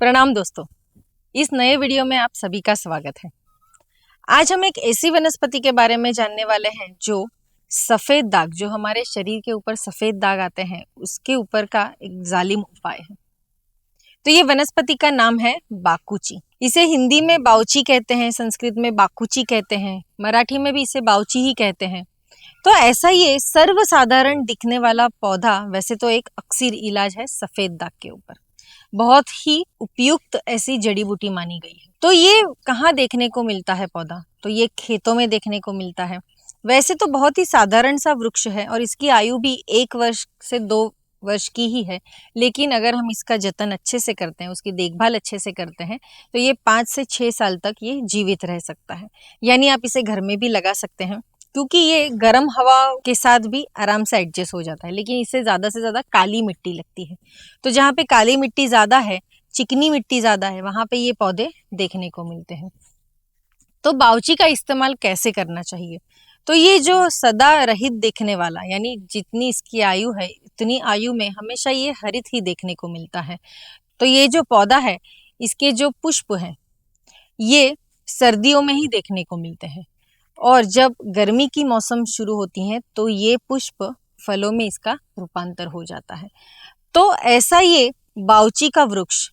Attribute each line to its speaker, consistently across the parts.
Speaker 1: प्रणाम दोस्तों, इस नए वीडियो में आप सभी का स्वागत है। आज हम एक ऐसी वनस्पति के बारे में जानने वाले हैं जो सफेद दाग, जो हमारे शरीर के ऊपर सफेद दाग आते हैं, उसके ऊपर का एक जालिम उपाय है। तो ये वनस्पति का नाम है बाकुची। इसे हिंदी में बाउची कहते हैं, संस्कृत में बाकुची कहते हैं, मराठी में भी इसे बाउची ही कहते हैं। तो ऐसा ये सर्वसाधारण दिखने वाला पौधा वैसे तो एक अक्सर इलाज है सफेद दाग के ऊपर, बहुत ही उपयुक्त ऐसी जड़ी बूटी मानी गई है। तो ये कहाँ देखने को मिलता है पौधा? तो ये खेतों में देखने को मिलता है। वैसे तो बहुत ही साधारण सा वृक्ष है और इसकी आयु भी 1 वर्ष से 2 वर्ष की ही है, लेकिन अगर हम इसका जतन अच्छे से करते हैं, उसकी देखभाल अच्छे से करते हैं, तो ये 5 से 6 साल तक ये जीवित रह सकता है। यानी आप इसे घर में भी लगा सकते हैं, क्योंकि ये गर्म हवा के साथ भी आराम से एडजस्ट हो जाता है। लेकिन इससे ज़्यादा से ज़्यादा काली मिट्टी लगती है, तो जहाँ पे काली मिट्टी ज़्यादा है, चिकनी मिट्टी ज़्यादा है, वहाँ पे ये पौधे देखने को मिलते हैं। तो बाउची का इस्तेमाल कैसे करना चाहिए? तो ये जो सदा रहित देखने वाला, यानी जितनी इसकी आयु है उतनी आयु में हमेशा ये हरित ही देखने को मिलता है। तो ये जो पौधा है, इसके जो पुष्प हैं, ये सर्दियों में ही देखने को मिलते हैं, और जब गर्मी की मौसम शुरू होती है तो ये पुष्प फलों में इसका रूपांतर हो जाता है। तो ऐसा ये बाउची का वृक्ष,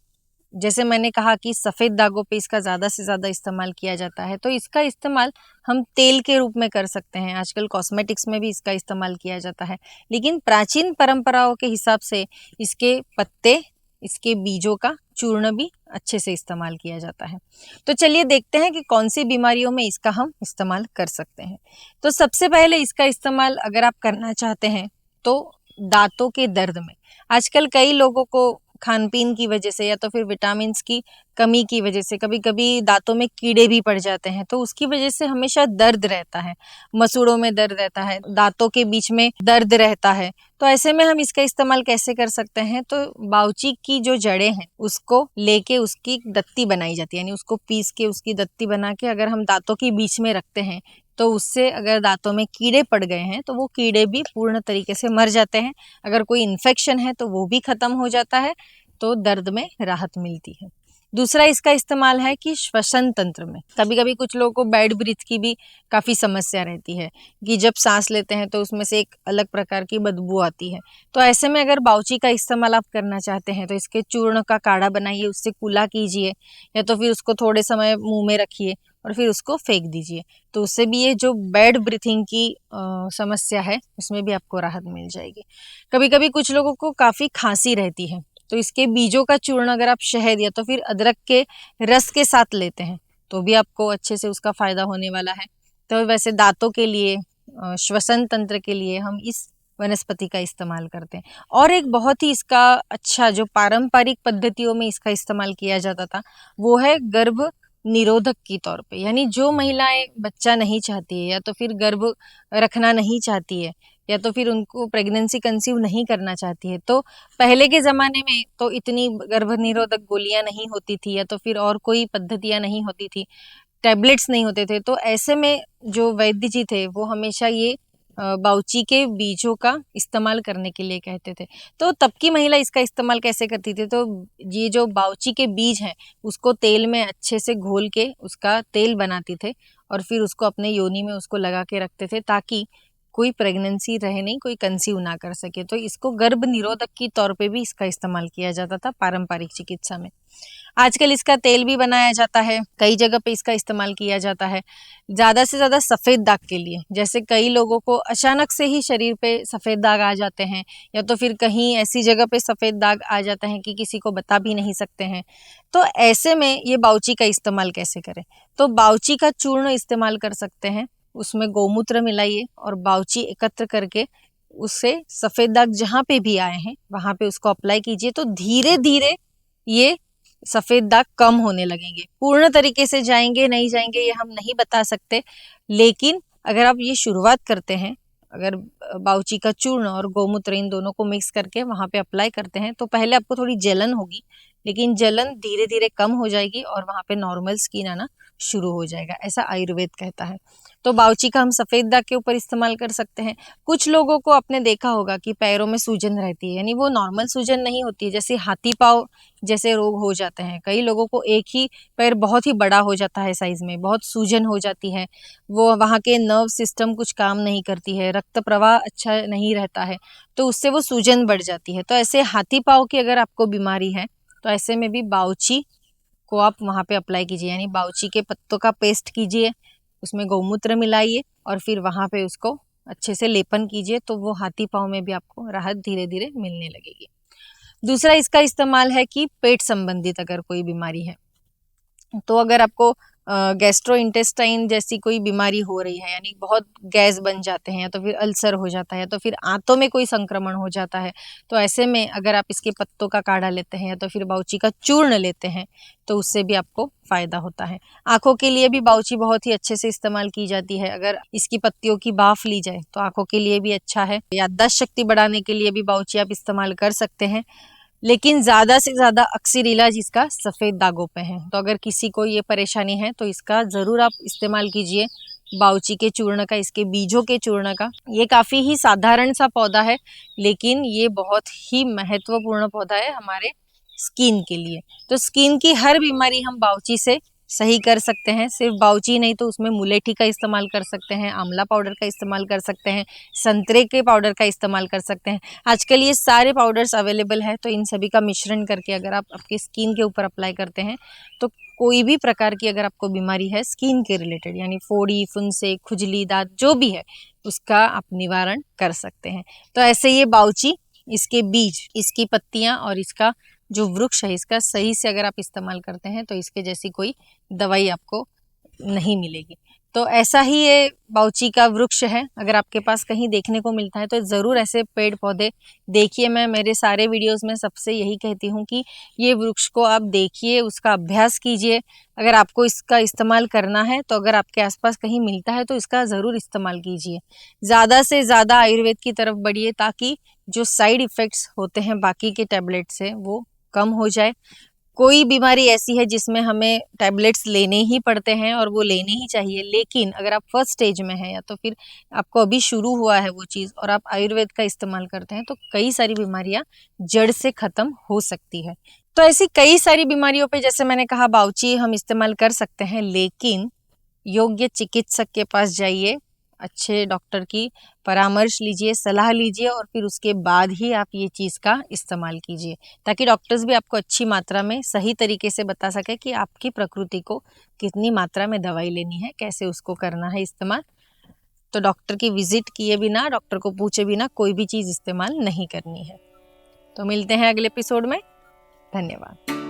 Speaker 1: जैसे मैंने कहा कि सफेद दागों पे इसका ज्यादा से ज्यादा इस्तेमाल किया जाता है, तो इसका इस्तेमाल हम तेल के रूप में कर सकते हैं। आजकल कॉस्मेटिक्स में भी इसका इस्तेमाल किया जाता है, लेकिन प्राचीन परंपराओं के हिसाब से इसके पत्ते, इसके बीजों का चूर्ण भी अच्छे से इस्तेमाल किया जाता है। तो चलिए देखते हैं कि कौन सी बीमारियों में इसका हम इस्तेमाल कर सकते हैं। तो सबसे पहले इसका इस्तेमाल अगर आप करना चाहते हैं तो दांतों के दर्द में। आजकल कई लोगों को खान पीन की वजह से या तो फिर विटामिन की कमी की वजह से कभी कभी दांतों में कीड़े भी पड़ जाते हैं, तो उसकी वजह से हमेशा दर्द रहता है, मसूड़ों में दर्द रहता है, दांतों के बीच में दर्द रहता है। तो ऐसे में हम इसका इस्तेमाल कैसे कर सकते हैं? तो बाउची की जो जड़ें हैं उसको लेके उसकी दत्ती बनाई जाती है, यानी उसको पीस के उसकी दत्ती बना के अगर हम दांतों के बीच में रखते हैं तो उससे अगर दांतों में कीड़े पड़ गए हैं तो वो कीड़े भी पूर्ण तरीके से मर जाते हैं। अगर कोई इन्फेक्शन है तो वो भी खत्म हो जाता है, तो दर्द में राहत मिलती है। दूसरा इसका इस्तेमाल है कि श्वसन तंत्र में। कभी कभी कुछ लोगों को बैड ब्रीथ की भी काफ़ी समस्या रहती है कि जब सांस लेते हैं तो उसमें से एक अलग प्रकार की बदबू आती है। तो ऐसे में अगर बाउची का इस्तेमाल आप करना चाहते हैं तो इसके चूर्ण का काढ़ा बनाइए, उससे कुल्ला कीजिए, या तो फिर उसको थोड़े समय मुंह में रखिए और फिर उसको फेंक दीजिए। तो उससे भी ये जो बैड ब्रीथिंग की समस्या है उसमें भी आपको राहत मिल जाएगी। कभी कभी कुछ लोगों को काफ़ी खांसी रहती है, तो इसके बीजों का चूर्ण अगर आप शहद या तो फिर अदरक के रस के साथ लेते हैं तो भी आपको अच्छे से उसका फायदा होने वाला है। तो वैसे दांतों के लिए, श्वसन तंत्र के लिए हम इस वनस्पति का इस्तेमाल करते हैं। और एक बहुत ही इसका अच्छा जो पारंपरिक पद्धतियों में इसका इस्तेमाल किया जाता था वो है गर्भ निरोधक के तौर पे। यानी जो महिलाएं बच्चा नहीं चाहती है या तो फिर गर्भ रखना नहीं चाहती है या तो फिर उनको प्रेगनेंसी कंसीव नहीं करना चाहती है, तो पहले के ज़माने में तो इतनी गर्भ निरोधक गोलियां नहीं होती थी या तो फिर और कोई पद्धतियां नहीं होती थी, टैबलेट्स नहीं होते थे। तो ऐसे में जो वैद्य जी थे वो हमेशा ये बाउची के बीजों का इस्तेमाल करने के लिए कहते थे। तो तब की महिला इसका इस्तेमाल कैसे करती थी? तो ये जो बाउची के बीज हैं उसको तेल में अच्छे से घोल के उसका तेल बनाते थे और फिर उसको अपने योनि में उसको लगा के रखते थे, ताकि कोई प्रेगनेंसी रहे नहीं, कोई कंसीव ना कर सके। तो इसको गर्भ निरोधक के तौर पे भी इसका इस्तेमाल किया जाता था पारंपरिक चिकित्सा में। आजकल इसका तेल भी बनाया जाता है, कई जगह पे इसका इस्तेमाल किया जाता है ज़्यादा से ज़्यादा सफ़ेद दाग के लिए। जैसे कई लोगों को अचानक से ही शरीर पे सफ़ेद दाग आ जाते हैं या तो फिर कहीं ऐसी जगह पे सफ़ेद दाग आ जाते हैं कि किसी को बता भी नहीं सकते हैं। तो ऐसे में ये बाउची का इस्तेमाल कैसे करें? तो बाउची का चूर्ण इस्तेमाल कर सकते हैं, उसमें गौमूत्र मिलाइए और बाउची एकत्र करके उससे सफ़ेद दाग जहाँ पे भी आए हैं वहाँ पे उसको अप्लाई कीजिए। तो धीरे धीरे ये सफ़ेद दाग कम होने लगेंगे। पूर्ण तरीके से जाएंगे नहीं जाएंगे ये हम नहीं बता सकते, लेकिन अगर आप ये शुरुआत करते हैं, अगर बाउची का चूर्ण और गौमूत्र इन दोनों को मिक्स करके वहाँ पे अप्लाई करते हैं तो पहले आपको थोड़ी जलन होगी, लेकिन जलन धीरे धीरे कम हो जाएगी और वहाँ पे नॉर्मल स्किन आना शुरू हो जाएगा, ऐसा आयुर्वेद कहता है। तो बाउची का हम सफेद दाग के ऊपर इस्तेमाल कर सकते हैं। कुछ लोगों को आपने देखा होगा कि पैरों में सूजन रहती है, यानी वो नॉर्मल सूजन नहीं होती है, जैसे हाथी पाँव जैसे रोग हो जाते हैं। कई लोगों को एक ही पैर बहुत ही बड़ा हो जाता है साइज में, बहुत सूजन हो जाती है, वो वहाँ के नर्व सिस्टम कुछ काम नहीं करती है, रक्त प्रवाह अच्छा नहीं रहता है, तो उससे वो सूजन बढ़ जाती है। तो ऐसे हाथी पाँव की अगर आपको बीमारी है तो ऐसे में भी बाउची को आप वहाँ पे अप्लाई कीजिए, यानी बाउची के पत्तों का पेस्ट कीजिए, उसमें गौमूत्र मिलाइए और फिर वहाँ पे उसको अच्छे से लेपन कीजिए, तो वो हाथी पाँव में भी आपको राहत धीरे धीरे मिलने लगेगी। दूसरा इसका इस्तेमाल है कि पेट संबंधित अगर कोई बीमारी है, तो अगर आपको गैस्ट्रो इंटेस्टाइन जैसी कोई बीमारी हो रही है, यानी बहुत गैस बन जाते हैं, या तो फिर अल्सर हो जाता है, तो फिर आंतों में कोई संक्रमण हो जाता है, तो ऐसे में अगर आप इसके पत्तों का काढ़ा लेते हैं या तो फिर बाउची का चूर्ण लेते हैं तो उससे भी आपको फायदा होता है। आंखों के लिए भी बाउची बहुत ही अच्छे से इस्तेमाल की जाती है, अगर इसकी पत्तियों की भाफ ली जाए तो आंखों के लिए भी अच्छा है। याददाश्त शक्ति बढ़ाने के लिए भी बाउची आप इस्तेमाल कर सकते हैं, लेकिन ज़्यादा से ज़्यादा अक्सर इलाज इसका सफ़ेद दागों पे है। तो अगर किसी को ये परेशानी है तो इसका ज़रूर आप इस्तेमाल कीजिए, बाउची के चूर्ण का, इसके बीजों के चूर्ण का। ये काफ़ी ही साधारण सा पौधा है, लेकिन ये बहुत ही महत्वपूर्ण पौधा है हमारे स्किन के लिए। तो स्किन की हर बीमारी हम बाउची से सही कर सकते हैं। सिर्फ बाउची नहीं तो उसमें मुलेठी का इस्तेमाल कर सकते हैं, आंवला पाउडर का इस्तेमाल कर सकते हैं, संतरे के पाउडर का इस्तेमाल कर सकते हैं। आजकल ये सारे पाउडर्स अवेलेबल है, तो इन सभी का मिश्रण करके अगर आप आपके स्किन के ऊपर अप्लाई करते हैं तो कोई भी प्रकार की अगर आपको बीमारी है स्किन के रिलेटेड, यानी फोड़ी, फुंसे, खुजली, दांत जो भी है, उसका आप निवारण कर सकते हैं। तो ऐसे ये बाउची, इसके बीज, इसकी पत्तियां और इसका जो वृक्ष है, इसका सही से अगर आप इस्तेमाल करते हैं तो इसके जैसी कोई दवाई आपको नहीं मिलेगी। तो ऐसा ही ये बाउची का वृक्ष है, अगर आपके पास कहीं देखने को मिलता है तो ज़रूर ऐसे पेड़ पौधे देखिए। मैं मेरे सारे वीडियोस में सबसे यही कहती हूँ कि ये वृक्ष को आप देखिए, उसका अभ्यास कीजिए। अगर आपको इसका इस्तेमाल करना है तो अगर आपके आसपास कहीं मिलता है तो इसका ज़रूर इस्तेमाल कीजिए। ज़्यादा से ज़्यादा आयुर्वेद की तरफ बढ़िए, ताकि जो साइड इफ़ेक्ट्स होते हैं बाकी के टैबलेट से वो कम हो जाए। कोई बीमारी ऐसी है जिसमें हमें टैबलेट्स लेने ही पड़ते हैं और वो लेने ही चाहिए, लेकिन अगर आप फर्स्ट स्टेज में हैं या तो फिर आपको अभी शुरू हुआ है वो चीज़ और आप आयुर्वेद का इस्तेमाल करते हैं तो कई सारी बीमारियां जड़ से खत्म हो सकती है। तो ऐसी कई सारी बीमारियों पे जैसे मैंने कहा बाउची हम इस्तेमाल कर सकते हैं, लेकिन योग्य चिकित्सक के पास जाइए, अच्छे डॉक्टर की परामर्श लीजिए, सलाह लीजिए और फिर उसके बाद ही आप ये चीज़ का इस्तेमाल कीजिए, ताकि डॉक्टर्स भी आपको अच्छी मात्रा में सही तरीके से बता सके कि आपकी प्रकृति को कितनी मात्रा में दवाई लेनी है, कैसे उसको करना है इस्तेमाल। तो डॉक्टर की विजिट किए बिना, डॉक्टर को पूछे बिना कोई भी चीज़ इस्तेमाल नहीं करनी है। तो मिलते हैं अगले एपिसोड में। धन्यवाद।